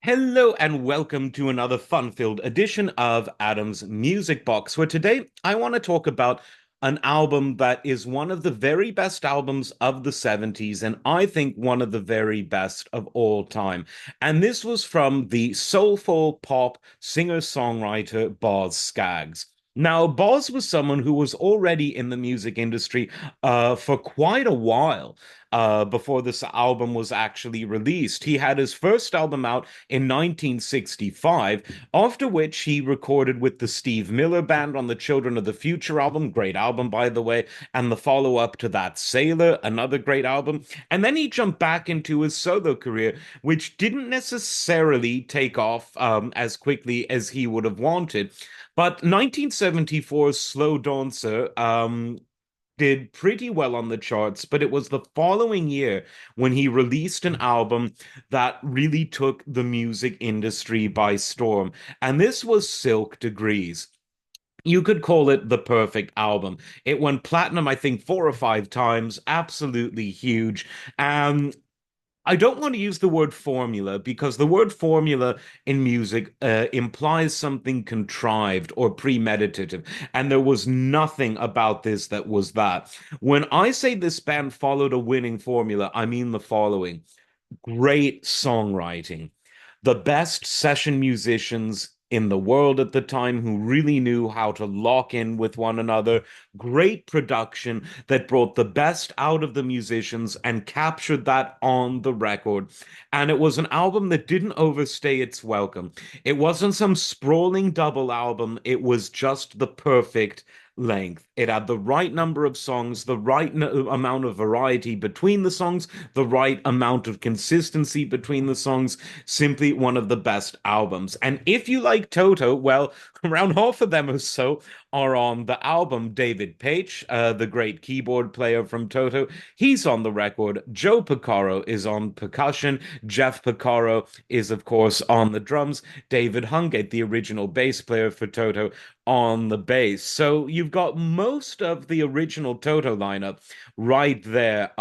Hello and welcome to another fun-filled edition of Adam's Music Box, where today I want to talk about an album that is one of the very best albums of the 70s, and I think one of the very best of all time. And this was from the soulful pop singer-songwriter Boz Scaggs. Now, Boz was someone who was already in the music industry for quite a while before this album was actually released. He had his first album out in 1965, after which he recorded with the Steve Miller Band on the Children of the Future album, great album, by the way, and the follow up to that, Sailor, another great album. And then he jumped back into his solo career, which didn't necessarily take off as quickly as he would have wanted. But 1974's Slow Dancer did pretty well on the charts, but it was the following year when he released an album that really took the music industry by storm. And this was Silk Degrees. You could call it the perfect album. It went platinum, I think, four or five times, absolutely huge. I don't want to use the word formula because the word formula in music implies something contrived or premeditative, and there was nothing about this that was that. When I say this band followed a winning formula, I mean the following: great songwriting, the best session musicians in the world at the time who really knew how to lock in with one another, great production that brought the best out of the musicians and captured that on the record. And it was an album that didn't overstay its welcome. It wasn't some sprawling double album, it was just the perfect length. It had the right number of songs, the right amount of variety between the songs, the right amount of consistency between the songs. Simply one of the best albums. And if you like Toto, well, around half of them or so are on the album. David Paich, the great keyboard player from Toto, he's on the record. Joe Porcaro is on percussion. Jeff Porcaro is, of course, on the drums. David Hungate, the original bass player for Toto, on the bass. So you've got most of the original Toto lineup right there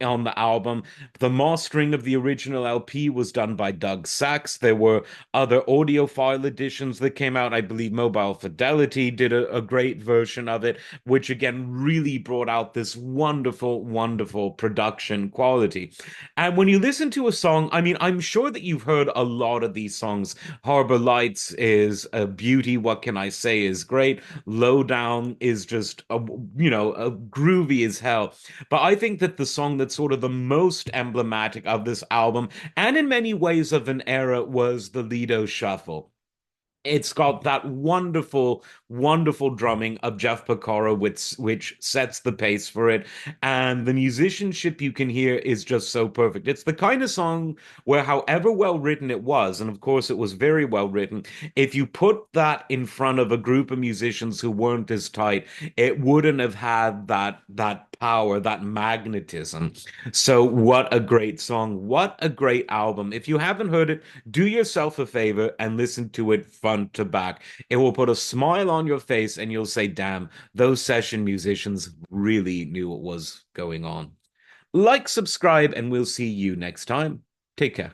on the album. The mastering of the original LP was done by Doug Sachs. There were other audiophile editions that came out. I believe Mobile Fidelity did a great version of it, which again really brought out this wonderful, wonderful production quality. And when you listen to a song, I mean, I'm sure that you've heard a lot of these songs. Harbor Lights is a beauty. What can I say is great. Lowdown is just, a groovy as hell. But I think that the song that's sort of the most emblematic of this album, and in many ways of an era, was the Lido Shuffle. It's got that wonderful, wonderful drumming of Jeff Porcaro, which sets the pace for it. And the musicianship you can hear is just so perfect. It's the kind of song where, however well written it was, and of course it was very well written, if you put that in front of a group of musicians who weren't as tight, it wouldn't have had that power, that magnetism. So what a great song. What a great album. If you haven't heard it, do yourself a favor and listen to it front to back. It will put a smile on your face and you'll say, damn, those session musicians really knew what was going on. Like, subscribe, and we'll see you next time. Take care.